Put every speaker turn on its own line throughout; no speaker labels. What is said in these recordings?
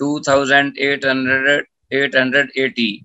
2880।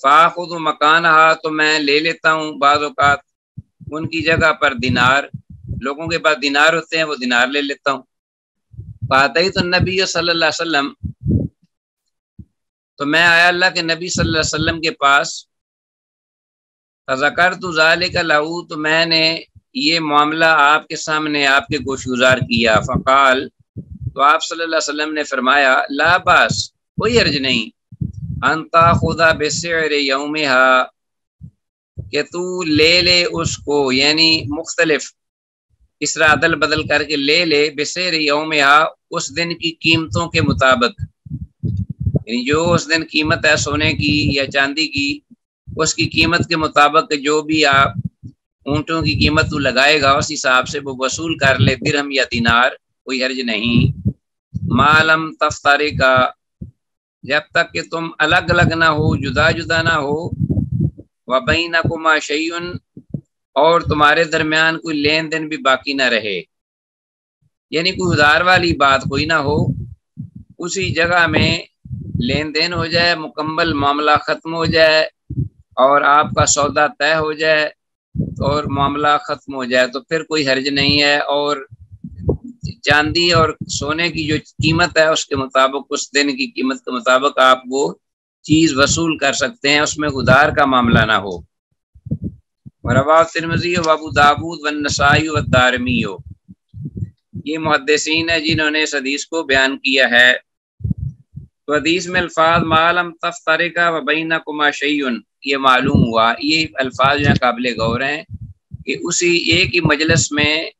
فاخذ مکانہا تو میں لے لیتا ہوں بعض اوقات ان کی جگہ پر دینار، لوگوں کے پاس دینار ہوتے ہیں وہ دینار لے لیتا ہوں۔ فاتیت النبی صلی اللہ علیہ وسلم تو میں آیا اللہ کے نبی صلی اللہ علیہ وسلم کے پاس، فذکرت ذالک لہو تو میں نے یہ معاملہ آپ کے سامنے آپ کے گوش گزار کیا، فقال تو آپ صلی اللہ علیہ وسلم نے فرمایا لا باس کوئی حرج نہیں، انتا خدا بسعر یومہا کہ تو لے لے اس کو، یعنی مختلف اس طرح عدل بدل کر کے لے لے، بسعر یومہا اس دن کی قیمتوں کے مطابق، یعنی جو اس دن قیمت ہے سونے کی یا چاندی کی اس کی قیمت کے مطابق جو بھی آپ اونٹوں کی قیمت تو لگائے گا اس حساب سے وہ وصول کر لے درہم یا دینار، کوئی حرج نہیں۔ معلوم تفترقا جب تک کہ تم الگ الگ نہ ہو، جدا جدا نہ ہو، وبینکما شیء اور تمہارے درمیان کوئی لین دین بھی باقی نہ رہے، یعنی کوئی ادھار والی بات کوئی نہ ہو، اسی جگہ میں لین دین ہو جائے، مکمل معاملہ ختم ہو جائے اور آپ کا سودا طے ہو جائے اور معاملہ ختم ہو جائے تو پھر کوئی حرج نہیں ہے، اور چاندی اور سونے کی جو قیمت ہے اس کے مطابق، اس دن کی قیمت کے مطابق آپ وہ چیز وصول کر سکتے ہیں، اس میں ادھار کا معاملہ نہ ہو۔ رواه ترمذی و ابو داود و النسائی و الدارمی، یہ محدثین ہیں جنہوں نے اس حدیث کو بیان کیا ہے۔ تو حدیث میں الفاظ معلوم تفترقا و بینکما شیء یہ معلوم ہوا، یہ الفاظ جو ہیں قابل غور ہیں کہ اسی ایک ہی مجلس میں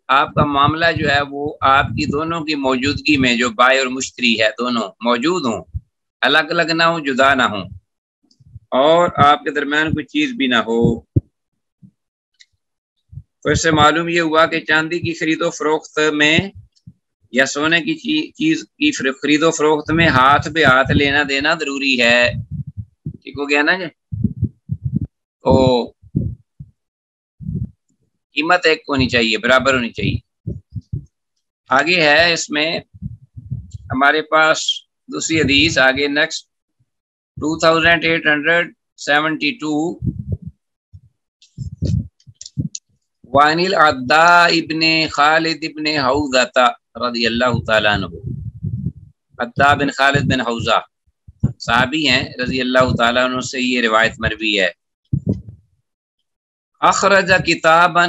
آپ کا معاملہ جو ہے وہ آپ کی دونوں کی موجودگی میں جو بائع اور مشتری ہے دونوں موجود ہوں، الگ الگ نہ ہوں، جدا نہ ہوں، اور آپ کے درمیان کوئی چیز بھی نہ ہو۔ تو اس سے معلوم یہ ہوا کہ چاندی کی خرید و فروخت میں یا سونے کی چیز کی خرید و فروخت میں ہاتھ پہ ہاتھ لینا دینا ضروری ہے، ٹھیک ہو گیا نا جی؟ تو قیمت ایک ہونی چاہیے، برابر ہونی چاہیے۔ آگے ہے اس میں ہمارے پاس دوسری حدیث، آگے نیکسٹ 2872 وعن العداء ابن خالد ابن حوزہ رضی اللہ تعالیٰ عنہ، عداء بن خالد بن حوزہ صحابی ہیں رضی اللہ تعالیٰ عنہ سے یہ روایت مروی ہے۔ اخرج کتابا،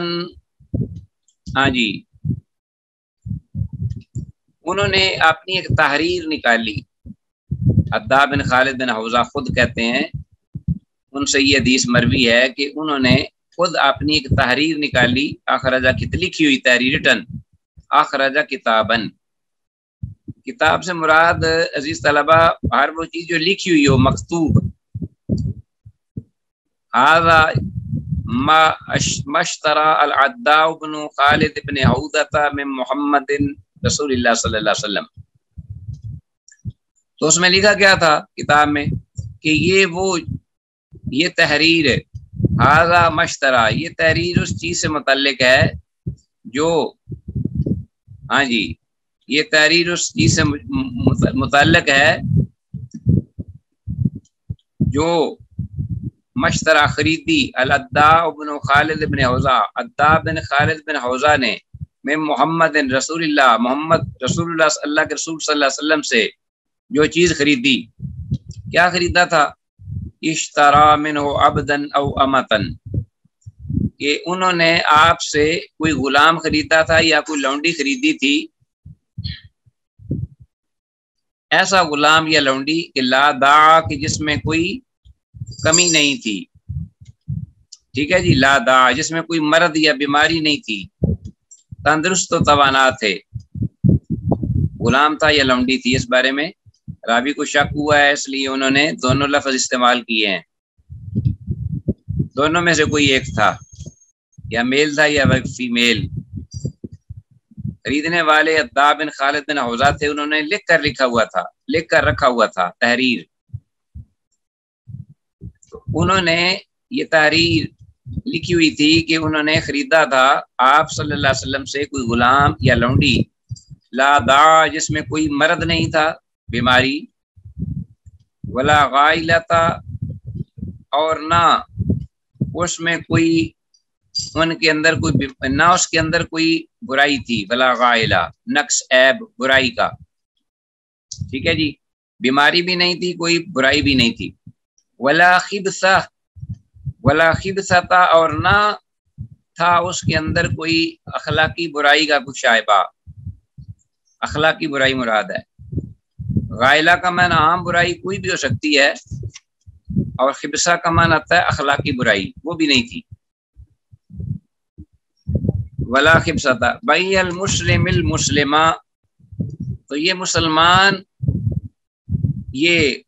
ہاں جی، انہوں نے اپنی ایک تحریر نکالی، عداء بن خالد بن حوزہ خود کہتے ہیں، ان سے یہ حدیث مروی ہے کہ انہوں نے خود اپنی ایک تحریر نکالی، اخرجہ لکھی ہوئی تحریر، ریٹن، اخرجہ کتابن، کتاب سے مراد عزیز طلبہ ہر وہ چیز جو لکھی ہوئی ہو، مکتوب، هذا ما اشترى العداء بن خالد بن حوزہ من محمد رسول اللہ صلی اللہ علیہ وسلم۔ تو اس میں لکھا کیا تھا کتاب میں کہ یہ تحریر ہے، هذا ما اشترى، یہ تحریر اس چیز سے متعلق ہے جو، ہاں جی، یہ تحریر اس چیز سے متعلق ہے جو مشترا خریدی العداء بن خالد بن حوزہ، عداء بن خالد بن حوزہ نے، میں محمد رسول اللہ، محمد رسول اللہ، اللہ کے رسول صلی اللہ علیہ وسلم سے جو چیز خریدی، کیا خریدا تھا؟ اشترا منہ عبدا او امتن، کہ انہوں نے آپ سے کوئی غلام خریدا تھا یا کوئی لونڈی خریدی تھی، ایسا غلام یا لونڈی کہ لا داع، کہ جس میں کوئی کمی نہیں تھی، ٹھیک ہے جی، لا داع، جس میں کوئی مرض یا بیماری نہیں تھی، تندرست و توانا تھے، غلام تھا یا لونڈی تھی، اس بارے میں راوی کو شک ہوا ہے، اس لیے انہوں نے دونوں لفظ استعمال کیے ہیں، دونوں میں سے کوئی ایک تھا، یا میل تھا یا فیمیل۔ خریدنے والے عداء بن خالد بن حوزہ تھے، انہوں نے لکھ کر رکھا ہوا تھا تحریر، انہوں نے یہ تحریر لکھی ہوئی تھی کہ انہوں نے خریدا تھا آپ صلی اللہ علیہ وسلم سے کوئی غلام یا لونڈی، لا داع، جس میں کوئی مرض نہیں تھا، بیماری، ولا غائلتا، اور نہ اس میں کوئی ان کے اندر کوئی نہ اس کے اندر کوئی برائی تھی، بلا غائلہ نقص عیب برائی کا، ٹھیک ہے جی، بیماری بھی نہیں تھی، کوئی برائی بھی نہیں تھی، ولا خبثہ ولا خبثہ، اور نہ تھا اس کے اندر کوئی اخلاقی برائی کا کچھ شائبہ، اخلاقی برائی مراد ہے، غائلہ کا معنی عام برائی کوئی بھی ہو سکتی ہے، اور خبثہ کا معنی آتا ہے اخلاقی برائی، وہ بھی نہیں تھی، ولا خبثہ تھا، بی المسلم المسلمہ، تو یہ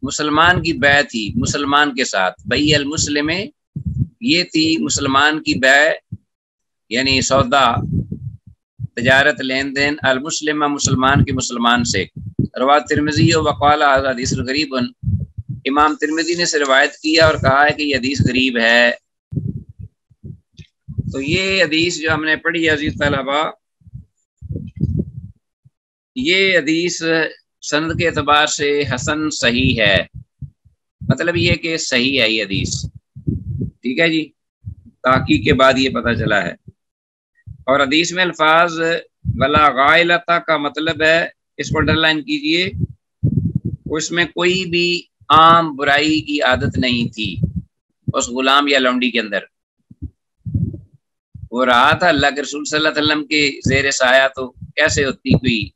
مسلمان کی بیع تھی مسلمان کے ساتھ، بی المسلم یہ تھی مسلمان کی بیع، یعنی سودا تجارت لین دین، المسلمہ مسلمان کے مسلمان سے، رواہ ترمذی وقال ھذا حدیث غریب، امام ترمذی نے سے روایت کیا اور کہا ہے کہ یہ حدیث غریب ہے۔ تو یہ حدیث جو ہم نے پڑھی عزیز طلباء، یہ حدیث سند کے اعتبار سے حسن صحیح ہے، مطلب یہ کہ صحیح ہے یہ حدیث، ٹھیک ہے جی، تحقیق کے بعد یہ پتہ چلا ہے۔ اور حدیث میں الفاظ ولا غائلتا کا مطلب ہے، اس کو انڈر لائن کیجئے، اس میں کوئی بھی عام برائی کی عادت نہیں تھی اس غلام یا لونڈی کے اندر، وہ رہا تھا اللہ کے رسول صلی اللہ علیہ وسلم کے زیر سایہ، تو کیسے ہوتی کوئی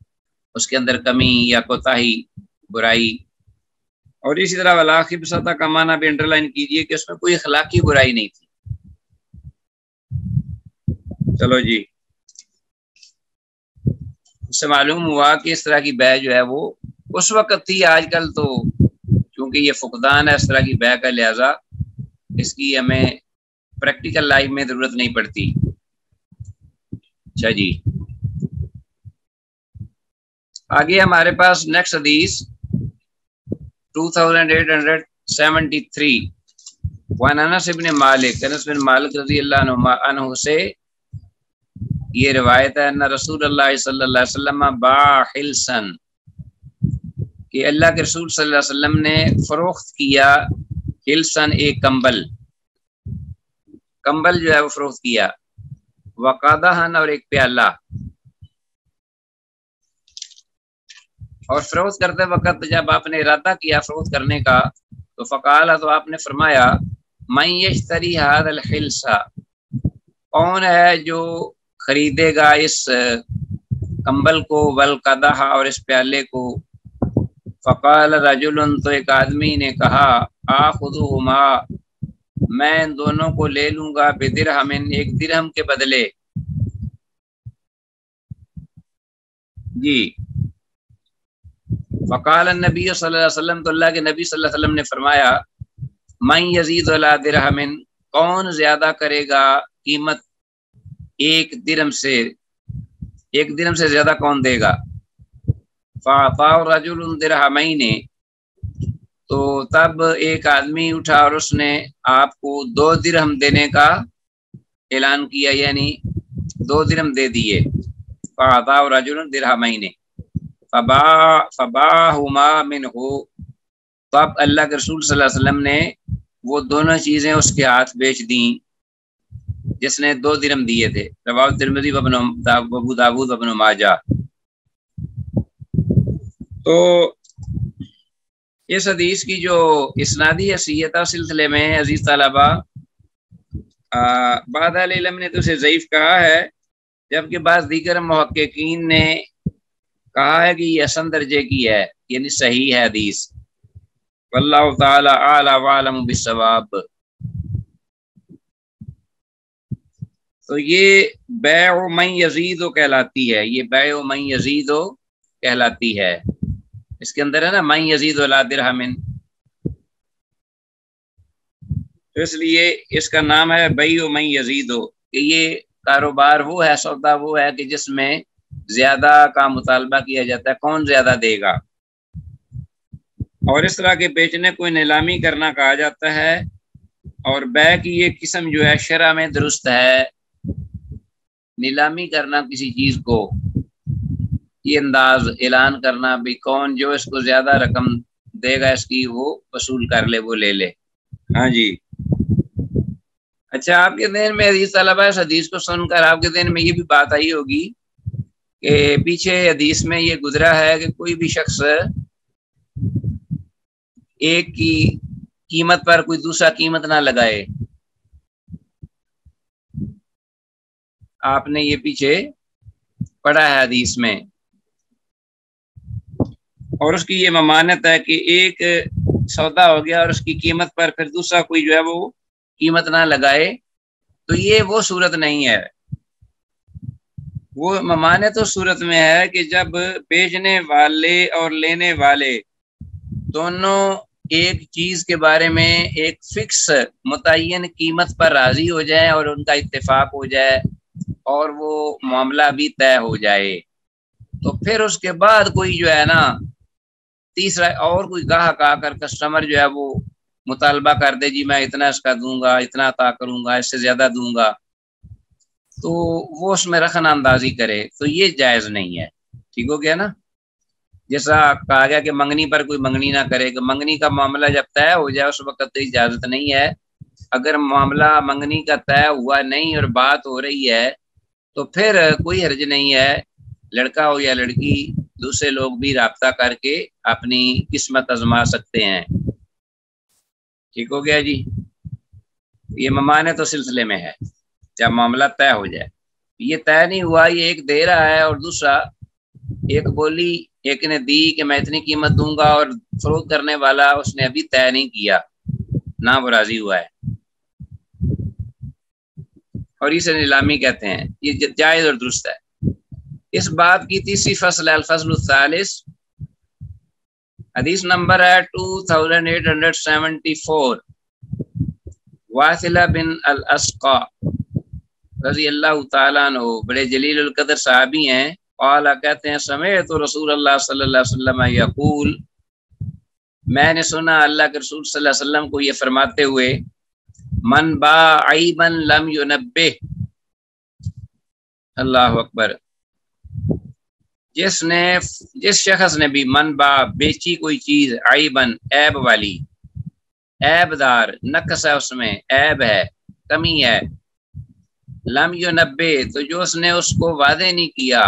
اس کے اندر کمی یا کوتاہی برائی۔ اور اسی طرح ولا خبثہ کا معنی بھی انڈر لائن کیجئے کہ اس میں کوئی اخلاقی برائی نہیں تھی۔ چلو جی، اس سے معلوم ہوا کہ اس طرح کی بیع جو ہے وہ اس وقت تھی، آج کل تو کیونکہ یہ فقدان ہے اس طرح کی بیع کا، لہذا اس کی ہمیں پریکٹیکل لائف میں ضرورت نہیں پڑتی۔ اچھا جی، آگے ہمارے پاس نیکسٹ حدیث 2873 وعن انس بن مالک، انس بن مالک رضی اللہ عنہ سے یہ روایت ہے، ان رسول اللہ صلی اللہ علیہ وسلم باع حلسن، کہ اللہ کے رسول صلی اللہ علیہ وسلم نے فروخت کیا حلسن ایک کمبل جو ہے وہ فروخت کیا، وقادہن اور ایک پیالہ، اور فروخت کرتے وقت جب آپ نے ارادہ کیا فروخت کرنے کا تو فقال، تو آپ نے فرمایا من یشتری ھذا الحلس، کون ہے جو خریدے گا اس کمبل کو، والقدح اور اس پیالے کو، فقال رجل، تو ایک آدمی نے کہا آخذہما، میں ان دونوں کو لے لوں گا، بدرہم، ایک درہم کے بدلے، جی، فقال النبی صلی اللہ علیہ وسلم، تو اللہ کے نبی صلی اللہ علیہ وسلم نے فرمایا من یزید علی درہم، کون زیادہ کرے گا قیمت ایک درہم سے زیادہ کون دے گا، فاعطاه رجل درہمین، تو تب ایک آدمی اٹھا اور اس نے آپ کو 2 درہم دینے کا اعلان کیا، یعنی 2 درہم دے دیے، فاعطاه رجل درہمین فباعهما منہ، تو اب اللہ کے رسول صلی اللہ علیہ وسلم نے وہ دونوں چیزیں اس کے ہاتھ بیچ دیں جس نے 2 درہم دیے تھے، رواه ترمذی و ابو داؤد و ابن ماجہ۔ تو اس حدیث کی جو اسنادی حیثیت سلسلے میں عزیز طلباء، بعض اہل علم نے تو اسے ضعیف کہا ہے، جبکہ بعض دیگر محققین نے کہا ہے کہ یہ حسن درجے کی ہے، یعنی صحیح ہے حدیث، واللہ تعالی اعلی وعلم بالصواب۔ تو یہ بیع من یزید کہلاتی ہے، یہ بیع من یزید کہلاتی ہے، اس کے اندر ہے نا من یزید علی درہم، تو اس لیے اس کا نام ہے بیع من یزید، کہ یہ کاروبار وہ ہے، سودا وہ ہے کہ جس میں زیادہ کا مطالبہ کیا جاتا ہے، کون زیادہ دے گا، اور اس طرح کے بیچنے کو نیلامی کرنا کہا جاتا ہے۔ اور بیع کی یہ قسم جو ہے شرع میں درست ہے، نیلامی کرنا کسی چیز کو، یہ انداز اعلان کرنا بھی کون جو اس کو زیادہ رقم دے گا اس کی وہ وصول کر لے، وہ لے لے، ہاں جی۔ اچھا، آپ کے ذہن میں حدیث طلبہ اس حدیث کو سن کر آپ کے ذہن میں یہ بھی بات آئی ہوگی کہ پیچھے حدیث میں یہ گزرا ہے کہ کوئی بھی شخص ایک کی قیمت پر کوئی دوسرا قیمت نہ لگائے. آپ نے یہ پیچھے پڑھا ہے حدیث میں، اور اس کی یہ ممانت ہے کہ ایک سودا ہو گیا اور اس کی قیمت پر پھر دوسرا کوئی جو ہے وہ قیمت نہ لگائے، تو یہ وہ صورت نہیں ہے. وہ ممانت اس صورت میں ہے کہ جب بیچنے والے اور لینے والے دونوں ایک چیز کے بارے میں ایک فکس متعین قیمت پر راضی ہو جائیں اور ان کا اتفاق ہو جائے اور وہ معاملہ بھی طے ہو جائے، تو پھر اس کے بعد کوئی جو ہے نا تیسرا اور کوئی گاہک آ کر کسٹمر جو ہے وہ مطالبہ کر دے جی میں اتنا اس کا دوں گا، اتنا عطا کروں گا، اس سے زیادہ دوں گا، تو وہ اس میں رخنہ اندازی کرے، تو یہ جائز نہیں ہے. ٹھیک ہو گیا نا؟ جیسا کہا گیا کہ منگنی پر کوئی منگنی نہ کرے، کہ منگنی کا معاملہ جب طے ہو جائے اس وقت تو اجازت نہیں ہے. اگر معاملہ منگنی کا طے ہوا نہیں اور بات ہو رہی ہے تو پھر کوئی حرج نہیں ہے، لڑکا ہو یا لڑکی دوسرے لوگ بھی رابطہ کر کے اپنی قسمت آزما سکتے ہیں. ٹھیک ہو گیا جی؟ یہ ممانعت تو سلسلے میں ہے جب معاملہ طے ہو جائے. یہ طے نہیں ہوا، یہ ایک دے رہا ہے اور دوسرا ایک بولی ایک نے دی کہ میں اتنی قیمت دوں گا اور فروخت کرنے والا اس نے ابھی طے نہیں کیا، نہ وہ راضی ہوا ہے، اور اسے نیلامی کہتے ہیں. یہ جائز اور درست ہے. اس باب کی تیسری فصل ہے الفصل الثالث، حدیث نمبر ہے 2874. واصلہ بن الاسقا رضی اللہ تعالیٰ عنہ بڑے جلیل القدر صحابی ہیں. قال کہتے ہیں سمعت رسول اللہ صلی اللہ علیہ وسلم یقول، میں نے سنا اللہ کے رسول صلی اللہ علیہ وسلم کو یہ فرماتے ہوئے، من باع عیبا لم ینبہ، اللہ اکبر، جس شخص نے بھی من باع بیچی کوئی چیز عیبن عیب والی، عیب دار، نقص ہے اس میں، عیب ہے، کمی ہے، لم ینبہ تو جو اس نے اس کو واضح نہیں کیا،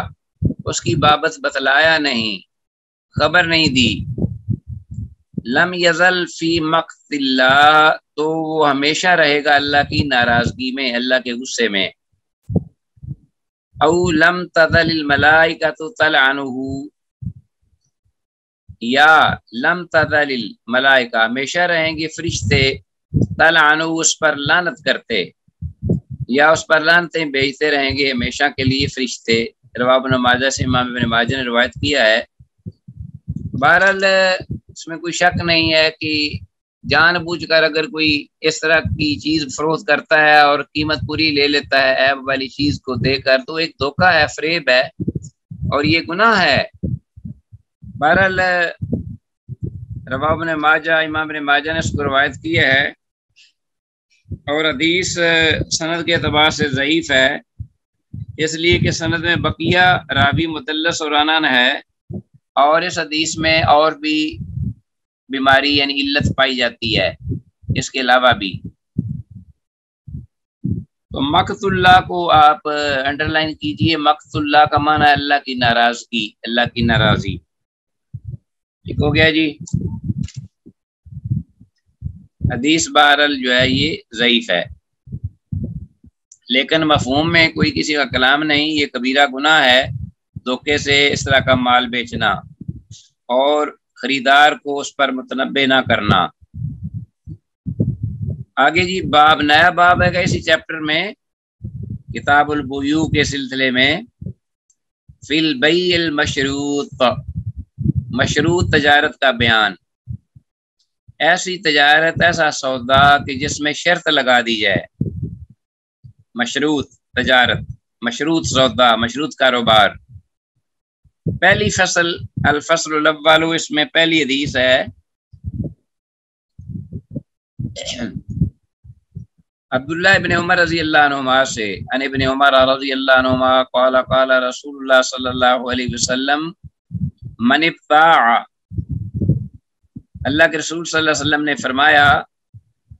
اس کی بابت بتلایا نہیں، خبر نہیں دی، لم یزل فی مقت اللہ تو وہ ہمیشہ رہے گا اللہ کی ناراضگی میں، اللہ کے غصے میں. او لم تزل الملائکۃ تلعنہ یا لم تزل الملائکہ ہمیشہ رہیں گے فرشتے تلعنہ اس پر لعنت کرتے، یا اس پر لعنتیں بھیجتے رہیں گے ہمیشہ کے لیے فرشتے. رواہ ابن ماجہ سے امام ابن ماجہ نے روایت کیا ہے. بہرحال اس میں کوئی شک نہیں ہے کہ جان بوجھ کر اگر کوئی اس طرح کی چیز فروخت کرتا ہے اور قیمت پوری لے لیتا ہے عیب والی چیز کو دے کر، تو ایک دھوکہ ہے، فریب ہے، اور یہ گناہ ہے. بہرحال رواہ ابن ماجہ، امام ابن ماجہ نے اس کو روایت کی ہے، اور حدیث سند کے اعتبار سے ضعیف ہے، اس لیے کہ سند میں بقیہ راوی مدلس اور عنان ہے، اور اس حدیث میں اور بھی بیماری یعنی علت پائی جاتی ہے اس کے علاوہ بھی. تو مقت اللہ کو آپ انڈر لائن کیجئے. مقت اللہ کا معنی ہے اللہ کی ناراضگی، اللہ کی ناراضی. ٹھیک ہو گیا جی؟ حدیث بہرحال جو ہے یہ ضعیف ہے، لیکن مفہوم میں کوئی کسی کا کلام نہیں. یہ کبیرہ گناہ ہے دھوکے سے اس طرح کا مال بیچنا اور خریدار کو اس پر متنبہ نہ کرنا. آگے جی باب، نیا باب ہے اسی چیپٹر میں، کتاب البیوع کے سلسلے میں، فی البیع المشروط، مشروط تجارت کا بیان. ایسی تجارت، ایسا سودا کہ جس میں شرط لگا دی جائے، مشروط تجارت، مشروط سودا، مشروط کاروبار. پہلی فصل الفصل الاول، اس میں پہلی حدیث ہے عبداللہ ابن عمر رضی اللہ عنہما سے، ان ابن عمر رضی اللہ عنہما قال قال رسول اللہ صلی اللہ علیہ وسلم من ابتاع، اللہ کے رسول صلی اللہ علیہ وسلم نے فرمایا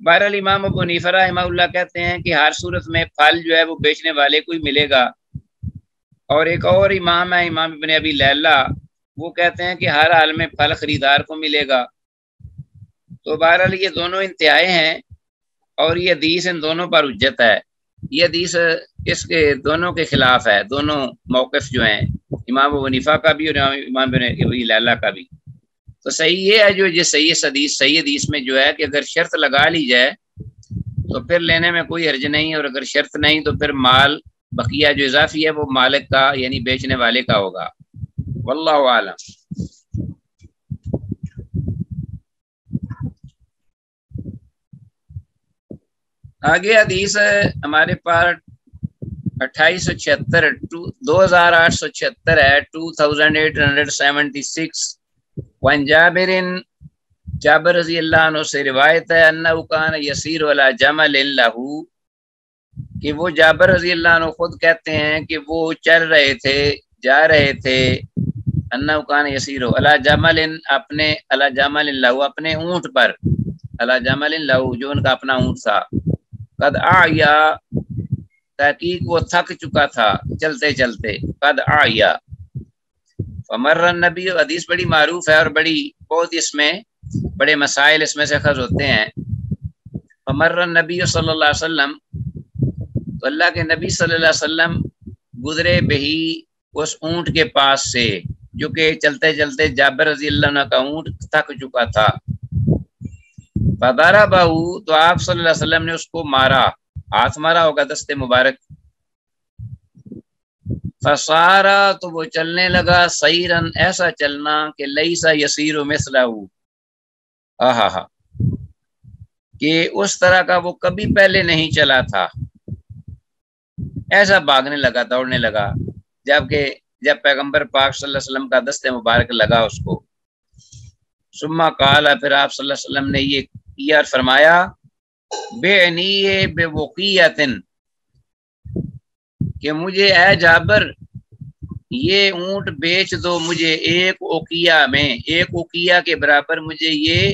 بہرحال امام ابو حنیفہ رحمہ اللہ کہتے ہیں کہ ہر صورت میں پھل جو ہے وہ بیچنے والے کو ہی ملے گا، اور ایک اور امام ہے امام ابن ابی لیلہ، وہ کہتے ہیں کہ ہر حال میں پھل خریدار کو ملے گا۔ تو بہرحال یہ دونوں انتہائی ہیں، اور یہ حدیث ان دونوں پر حجت ہے۔ یہ حدیث اس کے دونوں کے خلاف ہے، دونوں موقف جو ہیں، امام ابو حنیفہ کا بھی اور امام ابن ابی لیلہ کا بھی۔ تو صحیح یہ ہے جو یہ صحیح حدیث میں جو ہے کہ اگر شرط لگا لی جائے تو پھر لینے میں کوئی حرج نہیں، اور اگر شرط نہیں تو پھر مال بقیہ جو اضافی ہے وہ مالک کا یعنی بیچنے والے کا ہوگا۔ واللہ اعلم۔ آگے حدیث ہمارے پاس 2876 ہے 2876۔ وان جابر، جابر رضی اللہ عنہ سے روایت ہے، انہ کان یسیر علی جمل لہ، کہ وہ جابر رضی اللہ عنہ خود کہتے ہیں کہ وہ چل رہے تھے، جا رہے تھے، انہ کان یسیر علی جمل، اپنے علی جمل لہ، اپنے اونٹ پر، علی جمل لہ جو ان کا اپنا اونٹ تھا، قد آیا، تحقیق وہ تھک چکا تھا چلتے چلتے، قد آیا، فمر النبی، حدیث بڑی معروف ہے اور بڑی بہت اس میں بڑے مسائل اس میں سے اخذ ہوتے ہیں۔ فمر النبی صلی اللہ علیہ وسلم، تو اللہ کے نبی صلی اللہ علیہ وسلم گزرے بہی، اس اونٹ کے پاس سے جو کہ چلتے چلتے جابر رضی اللہ عنہ کا اونٹ تھک چکا تھا۔ فضربہ، تو آپ صلی اللہ علیہ وسلم نے اس کو مارا، ہاتھ مارا ہوگا دست مبارک۔ فصارا، تو وہ چلنے لگا، سیرن، ایسا چلنا کہ لیسا یسیر مثلہ، کہ اس طرح کا وہ کبھی پہلے نہیں چلا تھا، ایسا بھاگنے لگا، دوڑنے لگا، جب پیغمبر پاک صلی اللہ علیہ وسلم کا دست مبارک لگا اس کو۔ ثم قال، پھر آپ صلی اللہ علیہ وسلم نے یہ کیا اور فرمایا، بعنی بوقیۃ، کہ مجھے اے جابر یہ اونٹ بیچ دو مجھے ایک اوقیہ میں، ایک اوقیہ کے برابر مجھے یہ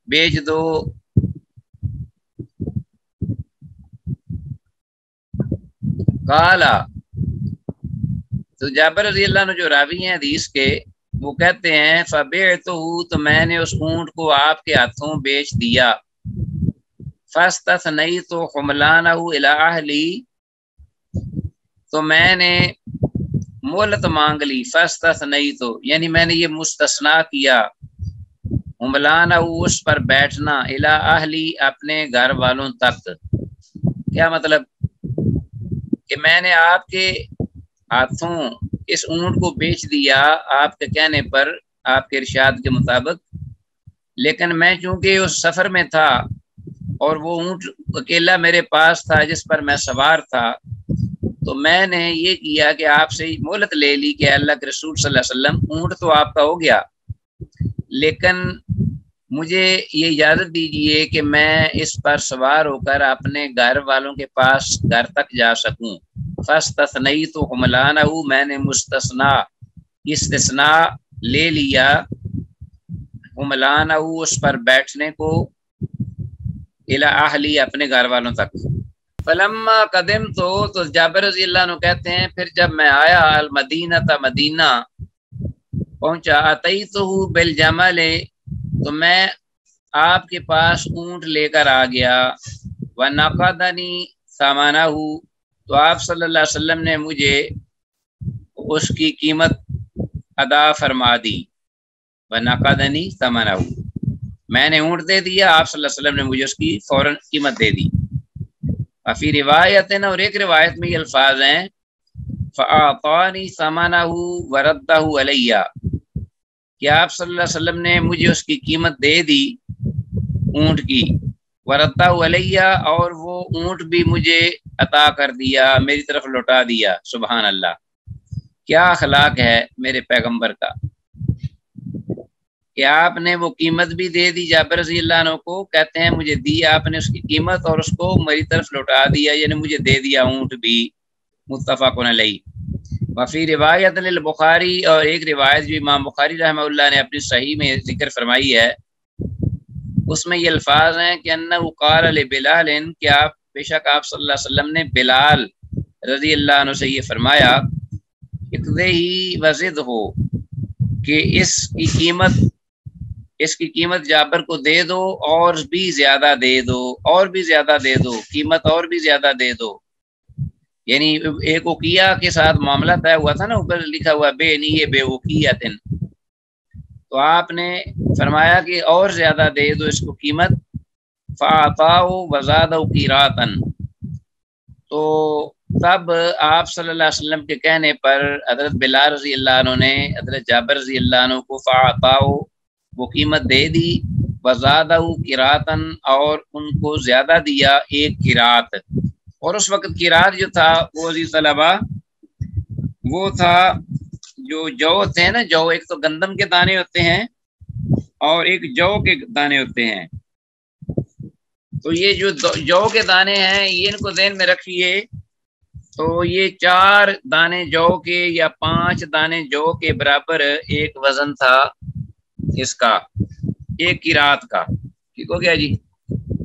بیچ دو۔ قالا، تو جابر رضی اللہ عنہ جو راوی ہیں حدیث کے، وہ کہتے ہیں فبعتہ، تو میں نے اس اونٹ کو آپ کے ہاتھوں بیچ دیا۔ فاستثنیت حملانہ الی اہلی، تو میں نے مہلت مانگ لی، فاستثنیت یعنی میں نے یہ مستثنا کیا، حملانہ اس پر بیٹھنا، الی اہلی اپنے گھر والوں تک۔ کیا مطلب کہ میں نے آپ کے ہاتھوں اس اونٹ کو بیچ دیا آپ کے کہنے پر، آپ کے ارشاد کے مطابق، لیکن میں چونکہ اس سفر میں تھا اور وہ اونٹ اکیلا میرے پاس تھا جس پر میں سوار تھا، تو میں نے یہ کیا کہ آپ سے مہلت لے لی کہ اللہ کے رسول صلی اللہ علیہ وسلم اونٹ تو آپ کا ہو گیا، لیکن مجھے یہ اجازت دیجیے کہ میں اس پر سوار ہو کر اپنے گھر والوں کے پاس گھر تک جا سکوں۔ فاستثنیت حملانہ، میں نے استثناء لے لیا، حملانہ اس پر بیٹھنے کو، الی اہلی اپنے گھر والوں تک۔ فلما قدمت، تو جابر رضی اللہ عنہ کہتے ہیں پھر جب میں آیا المدینہ، مدینہ پہنچا، اتیتہ بالجمل، تو میں آپ کے پاس اونٹ لے کر آ گیا، ونقدنی ثمنہ، تو آپ صلی اللہ علیہ وسلم نے مجھے اس کی قیمت ادا فرما دی، ونقدنی ثمنہ، میں نے اونٹ دے دیا، آپ صلی اللہ علیہ وسلم نے مجھے اس کی فوراً قیمت دے دی۔ فی روایت، اور ایک روایت میں یہ الفاظ ہیں، فاعطانی ثمنہ وردہ علیہ، کہ آپ صلی اللہ علیہ وسلم نے مجھے اس کی قیمت دے دی اونٹ کی، وردہ علیہ، اور وہ اونٹ بھی مجھے عطا کر دیا، میری طرف لوٹا دیا۔ سبحان اللہ، کیا اخلاق ہے میرے پیغمبر کا کہ آپ نے وہ قیمت بھی دے دی جابر رضی اللہ عنہ کو، کہتے ہیں مجھے دی آپ نے اس کی قیمت اور اس کو میری طرف لوٹا دیا، یعنی مجھے دے دیا اونٹ بھی۔ متفق علیہ۔ وفی روایت للبخاری، اور ایک روایت جو امام بخاری رحمہ اللہ نے اپنی صحیح میں ذکر فرمائی ہے، اس میں یہ الفاظ ہیں کہ انہ قال لبلال، کہ آپ بے شک آپ صلی اللہ علیہ وسلم نے بلال رضی اللہ عنہ سے یہ فرمایا، اقضی وزد ہو، کہ اس کی قیمت جابر کو دے دو اور بھی زیادہ دے دو، اور بھی زیادہ دے دو، قیمت اور بھی زیادہ دے دو۔ یعنی ایک وقیہ کے ساتھ معاملہ طے ہوا تھا نا، اوپر لکھا ہوا بے نیہ بے وقیتن، تو آپ نے فرمایا کہ اور زیادہ دے دو اس کو قیمت، فَأَعْطَاهُ وَزَادَهُ قِيرَاطًا، تو تب آپ صلی اللہ علیہ وسلم کے کہنے پر حضرت بلال رضی اللہ عنہ نے حضرت جابر رضی اللہ عنہ کو فَأَعْطَاهُ، وہ قیمت دے دی، وَزَادَهُ قِرَاطًا، اور ان کو زیادہ دیا ایک قرات۔ اور اس وقت قرات جو تھا وہ عزیز طلبہ وہ تھا جو جو ہوتے ہیں نا، جو ایک تو گندم کے دانے ہوتے ہیں اور ایک جو کے دانے ہوتے ہیں، تو یہ جو جو کے دانے ہیں یہ ان کو ذہن میں رکھیے، تو یہ 4 دانے جو کے یا 5 دانے جو کے برابر ایک وزن تھا اس کا، ایک قرات کا، ٹھیک ہو گیا جی۔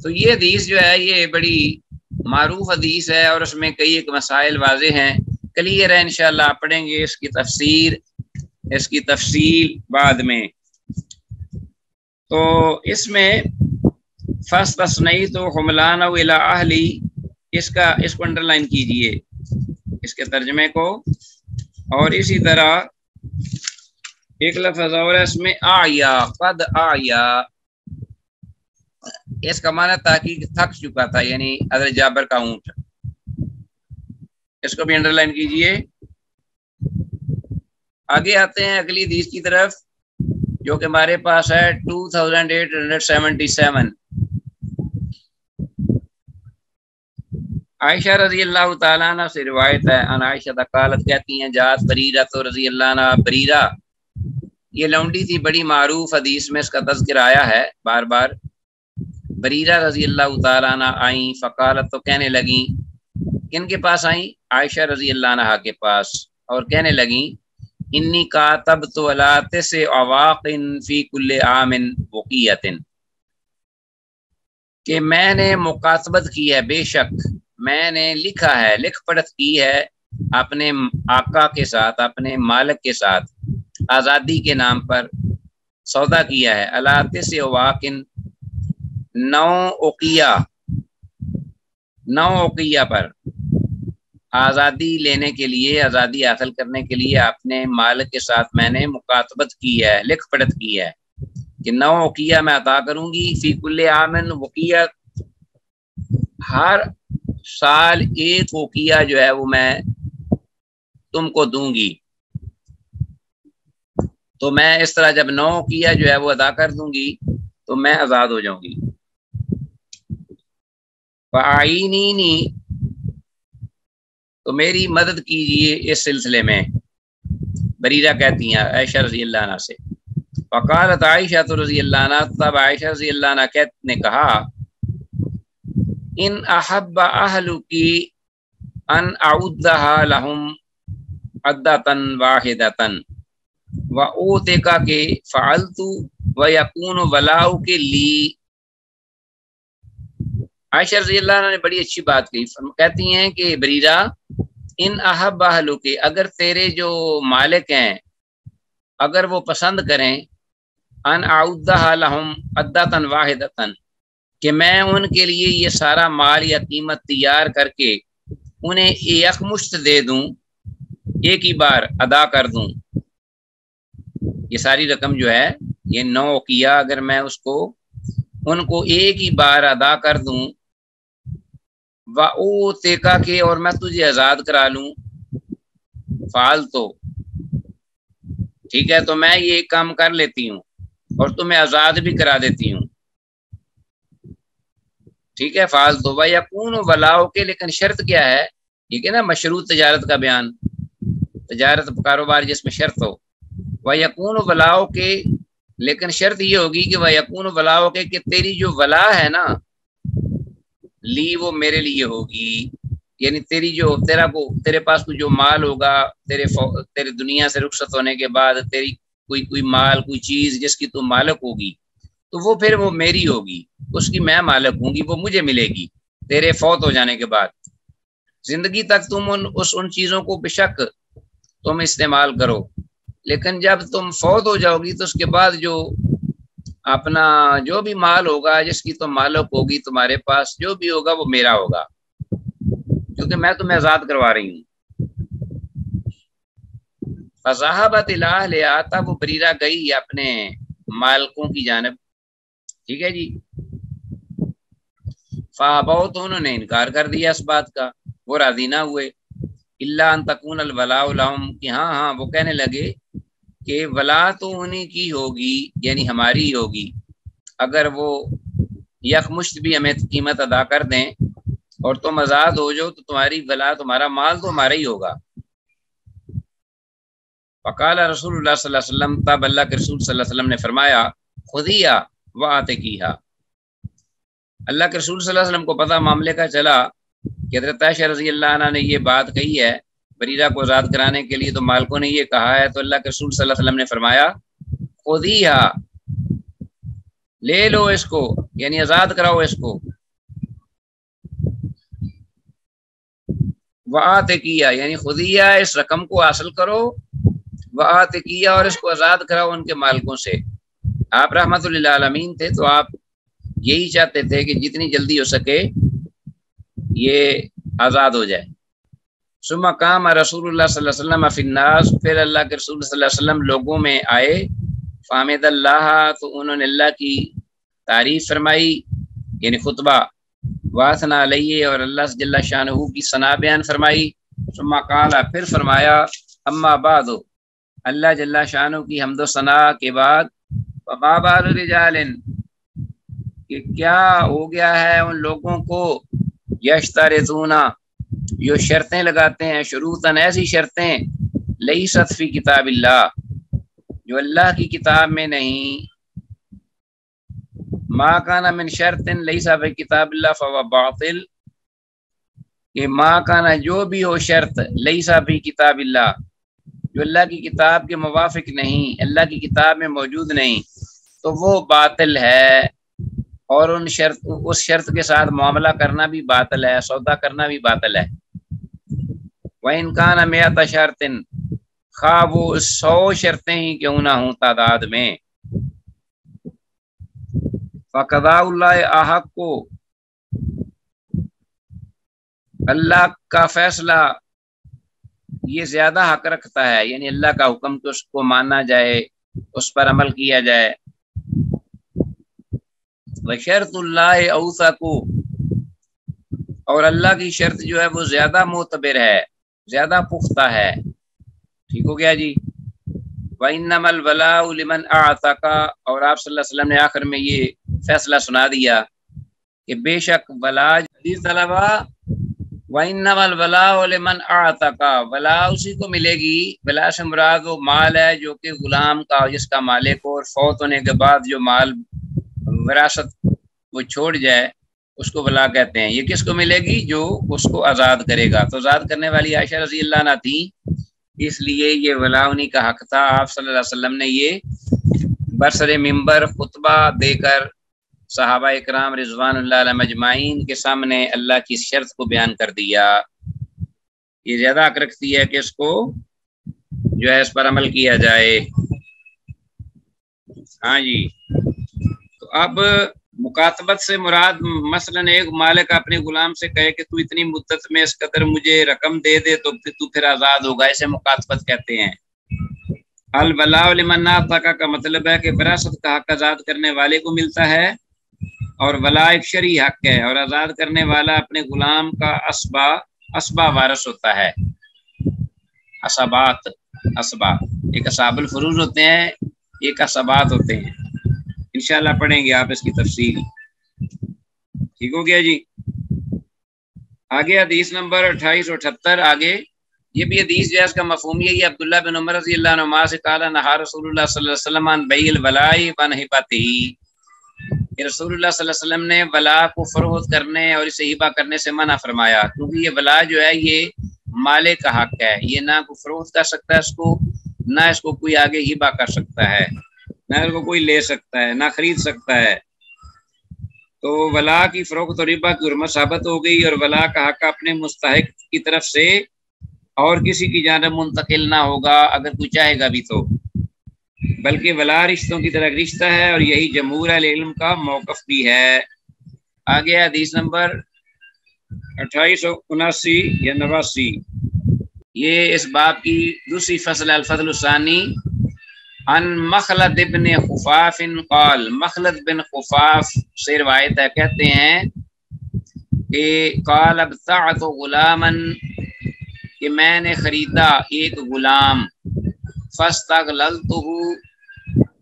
تو یہ حدیث جو ہے یہ بڑی معروف حدیث ہے اور اس میں کئی ایک مسائل واضح ہیں، کلیئر ہے، انشاءاللہ آپ پڑھیں گے اس کی تفصیل بعد میں۔ تو اس میں فَاسْتَثْنَيْتُ حُمْلَانَهُ إِلَىٰ أَهْلِي، اس کو انڈر لائن کیجئے، اس کے ترجمے کو۔ اور اسی طرح ایک لفظ اور ہے اس میں آیا، قد آیا، اس کا معنی تحقیق تھک چکا تھا، یعنی حضرت جابر کا اونٹ، اس کو بھی انڈر لائن کیجئے۔ آگے آتے ہیں اگلی حدیث کی طرف جو کہ ہمارے پاس ہے 2877۔ عائشہ رضی اللہ تعالیٰ عنہ سے روایت ہے، ان عائشہ قالت، کہتی ہیں، جات بریرہ تو رضی اللہ عنہ، بریرہ یہ لونڈی تھی بڑی معروف، حدیث میں اس کا تذکر آیا ہے بار بار۔ بریرہ رضی اللہ تعالیٰ عنہ آئیں، فقالت، تو کہنے لگیں، کن کے پاس آئیں؟ عائشہ رضی اللہ عنہ کے پاس، اور کہنے لگیں، انی کاتبت علی 9 اواق فی کل عام وقیۃ، کہ میں نے مکاتبت کی ہے، بے شک میں نے لکھا ہے، لکھ پڑھت کی ہے اپنے آقا کے ساتھ، اپنے مالک کے ساتھ، آزادی کے نام پر سودا کیا ہے، علی 9 اواق، 9 اوقیہ پر، آزادی لینے کے لیے، آزادی حاصل کرنے کے لیے اپنے مالک کے ساتھ میں نے مکاتبت کی ہے، لکھ پڑھت کی ہے کہ 9 اوقیہ میں عطا کروں گی، فی کل عام وقیہ، ہر سال 1 اوقیہ جو ہے وہ میں تم کو دوں گی۔ تو میں اس طرح جب 9 اوقیہ جو ہے وہ ادا کر دوں گی تو میں آزاد ہو جاؤں گی۔ فَأَعِینِینِی، تو میری مدد کیجئے اس سلسلے میں، بریرہ کہتی ہیں عائشہ رضی اللہ عنہ سے۔ فقالت عائشہ رضی اللہ عنہ، تب عائشہ رضی اللہ عنہ نے کہا، ان احب اہلکی ان اعدھا لہم عدتن واحدتن واوتکا کے فعلت ویکون ولاؤ کے لی۔ عائشہ رضی اللہ عنہ نے بڑی اچھی بات کہی، کہتی ہیں کہ بریرہ، ان احب اہلک، اگر تیرے جو مالک ہیں اگر وہ پسند کریں، ان اعدھا لہم عدتن واحدتن، کہ میں ان کے لیے یہ سارا مال یا قیمت تیار کر کے انہیں یک مشت دے دوں، ایک ہی بار ادا کر دوں، یہ ساری رقم جو ہے یہ 9 اوقیہ اگر میں اس کو ان کو ایک ہی بار ادا کر دوں، وَأُوتِکَ کے، اور میں تجھے آزاد کرا لوں، فعال تو ٹھیک ہے، تو میں یہ کام کر لیتی ہوں اور تمہیں آزاد بھی کرا دیتی ہوں، ٹھیک ہے، فعال تو وَيَكُونُ وَلَاؤ کے، لیکن شرط کیا ہے، ٹھیک ہے نا، مشروط تجارت کا بیان، تجارت کاروبار جس میں شرط ہو، وَيَكُونُ وَلَاؤ کے، لیکن شرط یہ ہوگی کہ وَيَكُونُ وَلَاؤ کے، کہ تیری جو ولا ہے نا، لی وہ میرے لیے ہوگی، یعنی تیرے پاس جو مال ہوگا، تیرے دنیا سے رخصت ہونے کے بعد تیری کوئی مال، کوئی چیز جس کی تو مالک ہوگی، تو وہ پھر وہ میری ہوگی، اس کی میں مالک ہوں گی، وہ مجھے ملے گی تیرے فوت ہو جانے کے بعد۔ زندگی تک تم ان چیزوں کو بے شک تم استعمال کرو، لیکن جب تم فوت ہو جاؤ گی تو اس کے بعد جو اپنا جو بھی مال ہوگا، جس کی تم مالک ہوگی، تمہارے پاس جو بھی ہوگا وہ میرا ہوگا، کیونکہ میں تمہیں آزاد کروا رہی ہوں۔ فذهبت الى اهلها، وہ بریرہ گئی اپنے مالکوں کی جانب، ٹھیک ہے جی۔ فابوا، تو انہوں نے انکار کر دیا اس بات کا، وہ راضی نہ ہوئے۔ الا ان تکون الولاء لهم، کہ ہاں وہ کہنے لگے کہ ولا تو انہی کی ہوگی، یعنی ہماری ہوگی، اگر وہ یکمشت بھی ہمیں قیمت ادا کر دیں اور تم آزاد ہو جاؤ تو تمہاری ولا، تمہارا مال تو ہمارا ہی ہوگا۔ فقال رسول اللہ صلی اللہ علیہ وسلم، تب اللہ کے رسول صلی اللہ علیہ وسلم نے فرمایا خذیہا وآتکیہا۔ اللہ کے رسول صلی اللہ علیہ وسلم کو پتہ معاملے کا چلا کہ حضرت عائشہ رضی اللہ عنہ نے یہ بات کہی ہے بریرہ کو آزاد کرانے کے لیے، تو مالکوں نے یہ کہا ہے، تو اللہ کے رسول صلی اللہ علیہ وسلم نے فرمایا خذیہا، لے لو اس کو، یعنی آزاد کراؤ اس کو، وآتکیہا، یعنی خذیہا، اس رقم کو حاصل کرو، وآتکیہا، اور اس کو آزاد کراؤ ان کے مالکوں سے۔ آپ رحمت للعالمین تھے تو آپ یہی چاہتے تھے کہ جتنی جلدی ہو سکے یہ آزاد ہو جائے۔ ثم قام رسول اللہ صلی اللہ علیہ وسلم فی الناس، پھر اللہ کے رسول صلی اللہ علیہ وسلم لوگوں میں آئے، فحمد اللہ، تو انہوں نے اللہ کی تعریف فرمائی، یعنی خطبہ، واثنا علیہ، اور اللہ جل شانہ کی ثنا بیان فرمائی۔ ثم قال، پھر فرمایا، اما بعد، اللہ جل شانہ کی حمد و ثنا کے بعد، فما بال رجال، کہ کیا ہو گیا ہے ان لوگوں کو، یشترطون، جو شرطیں لگاتے ہیں، شروطاً، ایسی شرطیں، لیست فی کتاب اللہ، جو اللہ کی کتاب میں نہیں، ما کان من شرط لیس فی کتاب اللہ فهو باطل، کہ ما کان، جو بھی ہو شرط، لیس فی کتاب اللہ، جو اللہ کی کتاب کے موافق نہیں، اللہ کی کتاب میں موجود نہیں، تو وہ باطل ہے، اور اس شرط کے ساتھ معاملہ کرنا بھی باطل ہے، سودا کرنا بھی باطل ہے۔ وَإِنْ كَانَ مِئَةَ شَرْطٍ، خواہ وہ 100 شرطیں ہی کیوں نہ ہوں تعداد میں، فَقَضَاءُ اللَّهِ أَحَقُّ، اللہ کا فیصلہ یہ زیادہ حق رکھتا ہے، یعنی اللہ کا حکم کہ اس کو مانا جائے، اس پر عمل کیا جائے۔ وشرط اللہ اوثق، اور اللہ کی شرط جو ہے وہ زیادہ معتبر ہے، زیادہ پختہ ہے، ٹھیک ہو گیا جی۔ وَإِنَّمَا الْوَلَاءُ لِمَنْ أَعْتَقَ، اور آپ صلی اللہ علیہ وسلم نے آخر میں یہ فیصلہ سنا دیا کہ بے شک ولا، حدیث طلبہ، وَإِنَّمَا الْوَلَاءُ لِمَنْ أَعْتَقَ، ولا اسی کو ملے گی، ولا سے مراد وہ مال ہے جو کہ غلام کا، جس کا مالک ہو، اور فوت ہونے کے بعد جو مال وراثت وہ چھوڑ جائے اس کو ولا کہتے ہیں۔ یہ کس کو ملے گی؟ جو اس کو آزاد کرے گا۔ تو آزاد کرنے والی عائشہ رضی اللہ عنہ تھی، اس لیے یہ ولا انہی کا حق تھا۔ آپ صلی اللہ علیہ وسلم نے یہ برسر ممبر خطبہ دے کر صحابہ اکرام رضوان اللہ علیہم اجمعین کے سامنے اللہ کی شرط کو بیان کر دیا۔ یہ زیادہ حق رکھتی ہے کہ اس کو جو ہے اس پر عمل کیا جائے۔ ہاں جی، تو اب مکاتبت سے مراد مثلا ایک مالک اپنے غلام سے کہے کہ تو اتنی مدت میں اس قدر مجھے رقم دے دے تو پھر آزاد ہوگا، اسے مکاتبت کہتے ہیں۔ الولاء لمن اعتق کا مطلب ہے کہ وراثت کا حق آزاد کرنے والے کو ملتا ہے، اور ولا ایک شرعی حق ہے، اور آزاد کرنے والا اپنے غلام کا اسبا وارث ہوتا ہے۔ اسبات، ایک اصحاب الفروض ہوتے ہیں، ایک اسبات ہوتے ہیں، انشاءاللہ پڑھیں گے آپ اس کی تفصیل، ٹھیک ہو گیا جی۔ آگے حدیث نمبر 2878، آگے یہ بھی حدیث جو ہے اس کا مفہوم یہ عبداللہ بن عمر رضی اللہ عنہما سے قال نہا رسول اللہ صلی اللہ علیہ وسلم عن بیع الولاء ونہبتہ، کہ رسول اللہ صلی اللہ علیہ وسلم نے ولا کو فروخت کرنے اور اسے ہبہ کرنے سے منع فرمایا، کیونکہ یہ ولا جو ہے یہ مالک کا حق ہے، یہ نہ کوئی فروخت کر سکتا ہے اس کو، نہ اس کو کوئی آگے ہبہ کر سکتا ہے۔ نہ اس کو کوئی لے سکتا ہے نہ خرید سکتا ہے۔ تو ولا کی فروخت و ربا کی حرمت ثابت ہو گئی، اور ولا کا حق اپنے مستحق کی طرف سے اور کسی کی جانب منتقل نہ ہوگا اگر کوئی چاہے گا بھی تو، بلکہ ولا رشتوں کی طرح رشتہ ہے، اور یہی جمہور اہل علم کا موقف بھی ہے۔ آگے حدیث نمبر 2879 یا 89، یہ اس باب کی دوسری فصل الفضل الثانی۔ عن مخلد بن خفاف قال، مخلد بن خفاف سے روایت ہے، کہتے ہیں کہ قال ابتعت غلاما، کہ میں نے خریدا ایک غلام، فاستغللتہ،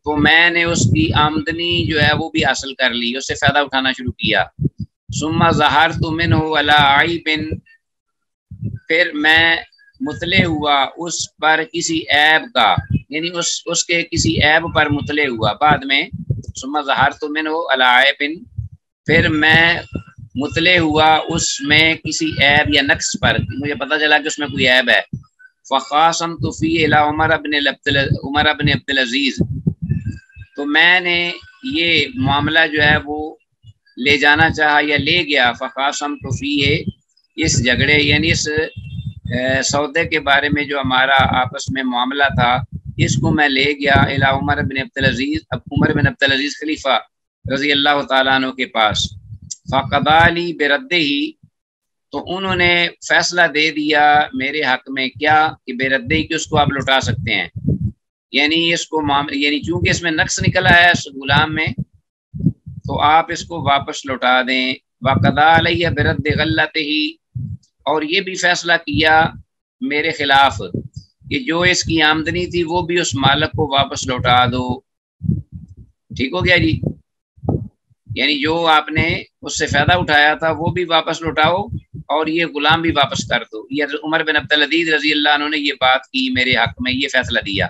تو میں نے اس کی آمدنی جو ہے وہ بھی حاصل کر لی، اس سے فائدہ اٹھانا شروع کیا۔ ثم ظہرت منہ علی عیب، پھر میں مطلع ہوا اس پر کسی عیب کا، یعنی اس کے کسی عیب پر مطلع ہوا بعد میں۔ ثم ظہرت منہ علی عیب، پھر میں مطلع ہوا اس میں کسی عیب یا نقص پر، مجھے پتہ چلا کہ اس میں کوئی عیب ہے۔ فخاصمت فیہ الی عمر بن عبد العزیز، تو میں نے یہ معاملہ جو ہے وہ لے جانا چاہا یا لے گیا، فخاصمت فیہ، اس جھگڑے یعنی اس سودے کے بارے میں جو ہمارا آپس میں معاملہ تھا، اس کو میں لے گیا الی عمر بن عبد العزیز، عمر بن عبد العزیز خلیفہ رضی اللہ تعالیٰ عنہ کے پاس۔ فقضى لي برده، تو انہوں نے فیصلہ دے دیا میرے حق میں، کیا کہ برده کہ اس کو آپ لوٹا سکتے ہیں، یعنی اس کو یعنی چونکہ اس میں نقص نکلا ہے اس غلام میں، تو آپ اس کو واپس لوٹا دیں۔ وقضى علي برد غلته، اور یہ بھی فیصلہ کیا میرے خلاف کہ جو اس کی آمدنی تھی وہ بھی اس مالک کو واپس لوٹا دو۔ ٹھیک ہو گیا جی، یعنی جو آپ نے اس سے فائدہ اٹھایا تھا وہ بھی واپس لوٹاؤ، اور یہ غلام بھی واپس کر دو۔ یہ عمر بن عبد العزیز رضی اللہ عنہ نے یہ بات کی میرے حق میں، یہ فیصلہ دیا۔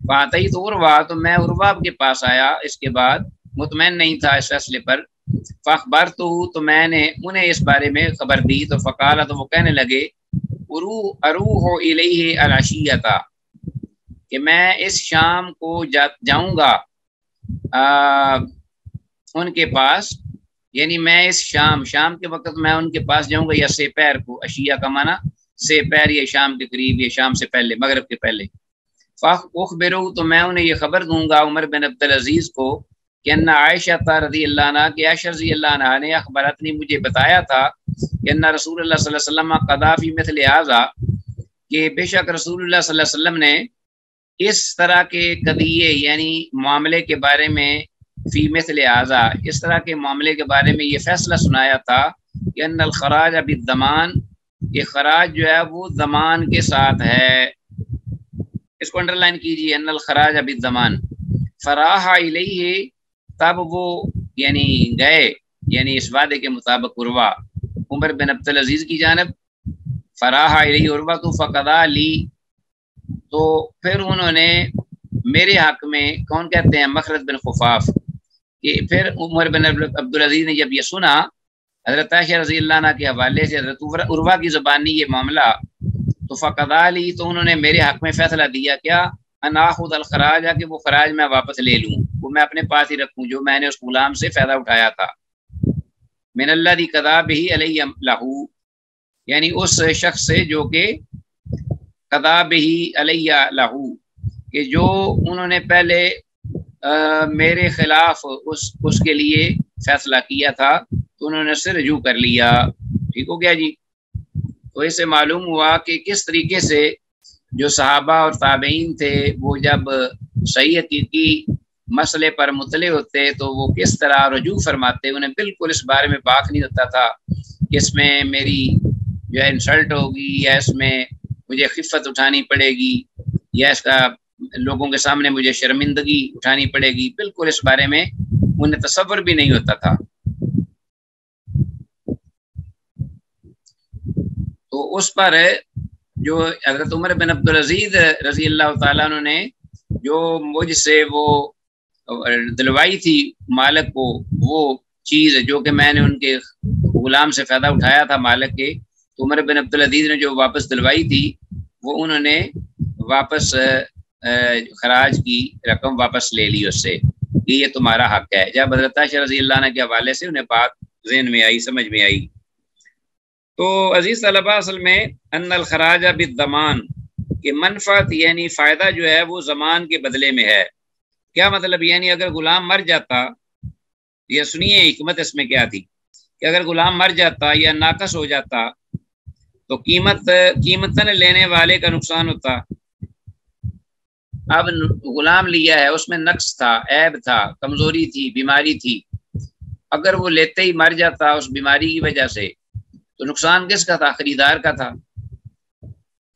فاتیت عروہ، تو میں عروہ کے پاس آیا، اس کے بعد مطمئن نہیں تھا اس فیصلے پر۔ فاخبرتہ، تو میں نے انہیں اس بارے میں خبر دی، تو فقال، تو وہ کہنے لگے، اروح الیہ العشیۃ، کہ میں اس شام کو جاؤں گا ان کے پاس، یعنی میں اس شام کے وقت میں ان کے پاس جاؤں گا، یا سپہر کو، عشیہ کا معنی سپہر یا شام کے قریب یا شام سے پہلے، مغرب کے پہلے۔ فاخبرہ، تو میں انہیں یہ خبر دوں گا عمر بن عبد العزیز کو کہ ان عائشہ رضی اللہ عنہ، کہ عائشہ رضی اللہ عنہ نے اخبرتنی، مجھے بتایا تھا کہ ان رسول اللہ صلی اللہ علیہ وسلم قضا فی مثل ھذا، کہ بے شک رسول اللہ صلی اللہ علیہ وسلم نے اس طرح کے قضیے یعنی معاملے کے بارے میں، فی مثل ھذا، اس طرح کے معاملے کے بارے میں یہ فیصلہ سنایا تھا کہ ان الخراج بالضمان، یہ خراج جو ہے وہ ضمان کے ساتھ ہے۔ اس کو انڈر لائن کیجیے، ان الخراج بالضمان۔ فراح الیہ، تب وہ یعنی گئے، یعنی اس وعدے کے مطابق عروہ عمر بن عبد العزیز کی جانب، فراح الیہ عروہ تو فقضى لی، تو پھر انہوں نے میرے حق میں، کون کہتے ہیں مخلد بن خفاف، کہ پھر عمر بن عبد العزیز نے جب یہ سنا حضرت عائشہ رضی اللہ عنہ کے حوالے سے حضرت عروہ کی زبانی یہ معاملہ، تو فقضى لی، تو انہوں نے میرے حق میں فیصلہ دیا، کیا ان آخذ الخراج، کہ وہ خراج میں واپس لے لوں، وہ میں اپنے پاس ہی رکھوں جو میں نے اس غلام سے فائدہ اٹھایا تھا۔ من الذی قضى به علی لہ، یعنی اس شخص سے جو کہ قضى به علی لہ، کہ جو انہوں نے پہلے میرے خلاف اس کے لیے فیصلہ کیا تھا، تو انہوں نے اس سے رجوع کر لیا۔ ٹھیک ہو گیا جی۔ تو اس سے معلوم ہوا کہ کس طریقے سے جو صحابہ اور تابعین تھے وہ جب صحیح حقیقی مسئلے پر مطلع ہوتے تو وہ کس طرح رجوع فرماتے، انہیں بالکل اس بارے میں باک نہیں ہوتا تھا کہ اس میں میری جو ہے انسلٹ ہوگی، یا اس میں مجھے خفت اٹھانی پڑے گی، یا اس کا لوگوں کے سامنے مجھے شرمندگی اٹھانی پڑے گی، بالکل اس بارے میں انہیں تصور بھی نہیں ہوتا تھا۔ تو اس پر جو حضرت عمر بن عبد العزیز رضی اللہ تعالیٰ عنہ نے جو مجھ سے وہ دلوائی تھی مالک کو، وہ چیز جو کہ میں نے ان کے غلام سے فائدہ اٹھایا تھا مالک کے، تو عمر بن عبد العزیز نے جو واپس دلوائی تھی وہ انہوں نے واپس خراج کی رقم واپس لے لی اس سے کہ یہ تمہارا حق ہے. جب حضرت عائشہ رضی اللہ عنہ کے حوالے سے انہیں بات ذہن میں آئی، سمجھ میں آئی. تو عزیز طلبہ، اصل میں ان الخراج بالضمان کہ منفعت یعنی فائدہ جو ہے وہ زمان کے بدلے میں ہے. کیا مطلب؟ یعنی اگر غلام مر جاتا، یہ سنیے حکمت اس میں کیا تھی کہ اگر غلام مر جاتا یا ناقص ہو جاتا تو قیمتاً لینے والے کا نقصان ہوتا. اب غلام لیا ہے، اس میں نقص تھا، عیب تھا، کمزوری تھی، بیماری تھی. اگر وہ لیتے ہی مر جاتا اس بیماری کی وجہ سے تو نقصان کس کا تھا؟ خریدار کا تھا.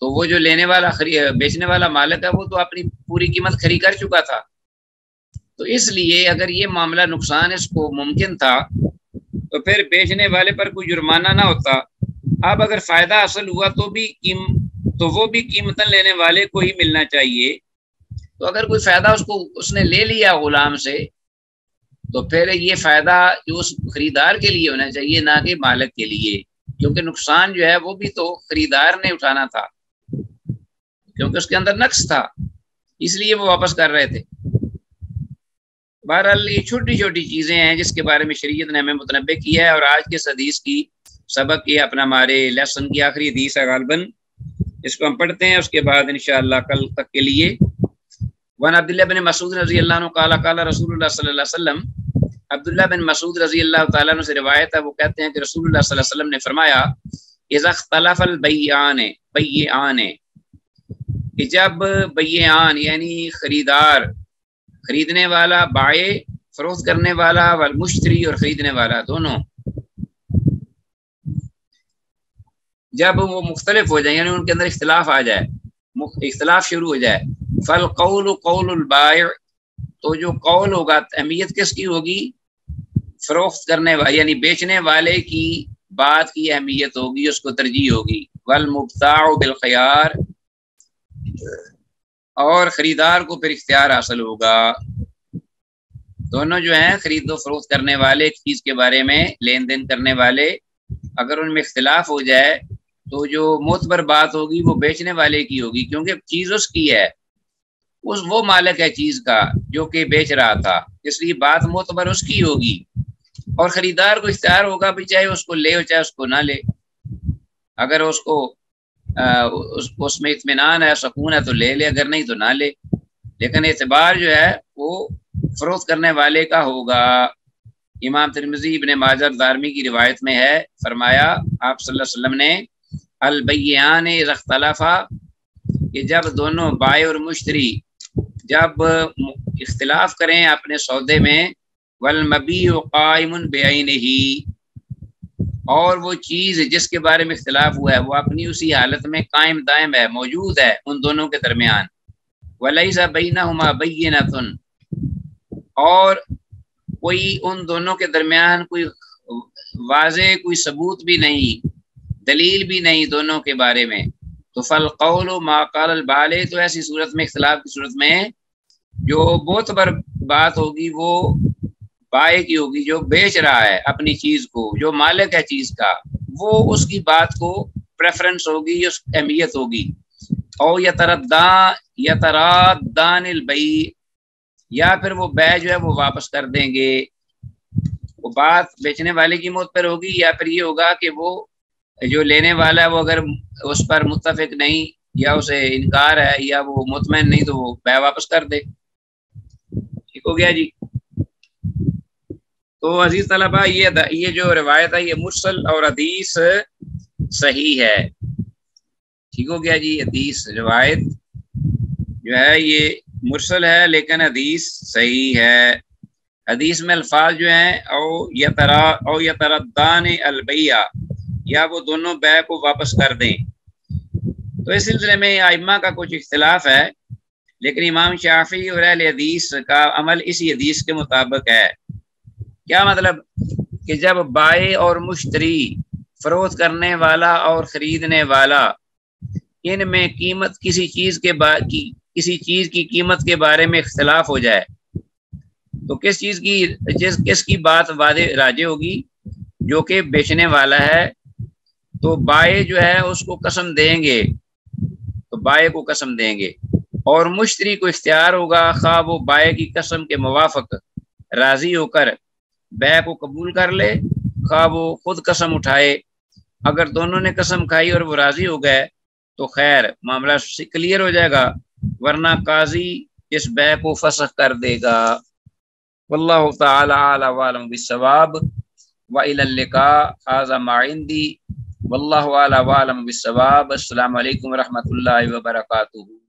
تو وہ جو لینے والا بیچنے والا مالک ہے وہ تو اپنی پوری قیمت خرید کر چکا تھا. تو اس لیے اگر یہ معاملہ نقصان اس کو ممکن تھا تو پھر بیچنے والے پر کوئی جرمانہ نہ ہوتا. اب اگر فائدہ حاصل ہوا تو وہ بھی قیمتاً لینے والے کو ہی ملنا چاہیے. تو اگر کوئی فائدہ اس نے لے لیا غلام سے تو پھر یہ فائدہ اس خریدار کے لیے ہونا چاہیے، نہ کہ مالک کے لیے، کیونکہ نقصان جو ہے وہ بھی تو خریدار نے اٹھانا تھا کیونکہ اس کے اندر نقص تھا، اس لیے وہ واپس کر رہے تھے. بہرحال یہ چھوٹی چھوٹی چیزیں ہیں جس کے بارے میں شریعت نے ہمیں متنبہ کیا ہے. اور آج کے حدیث کی سبق یہ اپنا ہمارے لیسن کی آخری حدیث ہے غالباً، اس کو ہم پڑھتے ہیں، اس کے بعد انشاءاللہ کل تک کے لیے. وعن عبداللہ بن مسعود رضی اللہ عنہ قال قال رسول اللہ صلی اللہ علیہ وسلم، عبداللہ بن مسعود رضی اللہ تعالیٰ عنہ سے روایت ہے، وہ کہتے ہیں کہ رسول اللہ صلی اللہ علیہ وسلم نے فرمایا اذا اختلف البیعان کہ جب بیعان یعنی خریدنے والا، بائع فروخت کرنے والا، والمشتری اور خریدنے والا دونوں جب وہ مختلف ہو جائیں، یعنی ان کے اندر اختلاف آ جائے، اختلاف شروع ہو جائے، فالقول قول البائع تو جو قول ہوگا اہمیت کس کی ہوگی؟ فروخت کرنے والے یعنی بیچنے والے کی بات کی اہمیت ہوگی، اس کو ترجیح ہوگی. والمبتاع بالخیار اور خریدار کو پھر اختیار حاصل ہوگا. دونوں جو ہیں خرید و فروخت کرنے والے، ایک چیز کے بارے میں لین دین کرنے والے، اگر ان میں اختلاف ہو جائے تو جو معتبر بات ہوگی وہ بیچنے والے کی ہوگی، کیونکہ چیز اس کی ہے، وہ مالک ہے چیز کا جو کہ بیچ رہا تھا، اس لیے بات معتبر اس کی ہوگی. اور خریدار کو اختیار ہوگا بھی، چاہے اس کو لے ہو چاہے اس کو نہ لے. اگر اس کو اس میں اطمینان ہے، سکون ہے تو لے لے، اگر نہیں تو نہ لے. لیکن اعتبار جو ہے وہ فروخت کرنے والے کا ہوگا. امام ترمذی، ابن ماجہ، دارمی کی روایت میں ہے، فرمایا آپ صلی اللہ علیہ وسلم نے البیعان اذا اختلفا کہ جب دونوں بائع اور مشتری جب اختلاف کریں اپنے سودے میں، والمبیع قائم بعینہ اور وہ چیز جس کے بارے میں اختلاف ہوا ہے وہ اپنی اسی حالت میں قائم دائم ہے، موجود ہے ان دونوں کے درمیان. ولیس بینہما بینۃ اور کوئی ان دونوں کے درمیان کوئی واضح کوئی ثبوت بھی نہیں، دلیل بھی نہیں دونوں کے بارے میں، تو فالقول ما قال البالغ تو ایسی صورت میں، اختلاف کی صورت میں جو معتبر بات ہوگی وہ بائع کی ہوگی، جو بیچ رہا ہے اپنی چیز کو، جو مالک ہے چیز کا، وہ اس کی بات کو پریفرنس ہوگی، اس اہمیت ہوگی. او یترادان البیع یا پھر وہ بیع جو ہے وہ واپس کر دیں گے، وہ بات بیچنے والے کی موت پر ہوگی، یا پھر یہ ہوگا کہ وہ جو لینے والا ہے وہ اگر اس پر متفق نہیں یا اسے انکار ہے یا وہ مطمئن نہیں تو وہ بیع واپس کر دے. ٹھیک ہو گیا جی. تو عزیز طلبہ یہ جو روایت ہے یہ مرسل اور حدیث صحیح ہے. ٹھیک ہو گیا جی. حدیث روایت جو ہے یہ مرسل ہے لیکن حدیث صحیح ہے. حدیث میں الفاظ جو ہیں او یتردان البیع یا وہ دونوں بیع کو واپس کر دیں. تو اس سلسلے میں ائمہ کا کچھ اختلاف ہے، لیکن امام شافعی اور اہل حدیث کا عمل اسی حدیث کے مطابق ہے. کیا مطلب؟ کہ جب بائع اور مشتری، فروخت کرنے والا اور خریدنے والا، ان میں قیمت کسی چیز کی قیمت کے بارے میں اختلاف ہو جائے تو کس کی بات راجع ہوگی؟ جو کہ بیچنے والا ہے. تو بائع جو ہے اس کو قسم دیں گے، تو بائع کو قسم دیں گے، اور مشتری کو اختیار ہوگا خواہ وہ بائع کی قسم کے موافق راضی ہو کر بیع کو قبول کر لے، خواہ وہ خود قسم اٹھائے۔ اگر دونوں نے قسم کھائی اور وہ راضی ہو گئے تو خیر، معاملہ کلیئر ہو جائے گا، ورنہ قاضی اس بیع کو فسخ کر دے گا۔ واللہ تعالی اعلی وعلم بالصواب، وإلی اللقاء، ھذا ما عندی، واللہ اعلی وعلم بالصواب۔ السلام علیکم ورحمۃ اللہ وبرکاتہ۔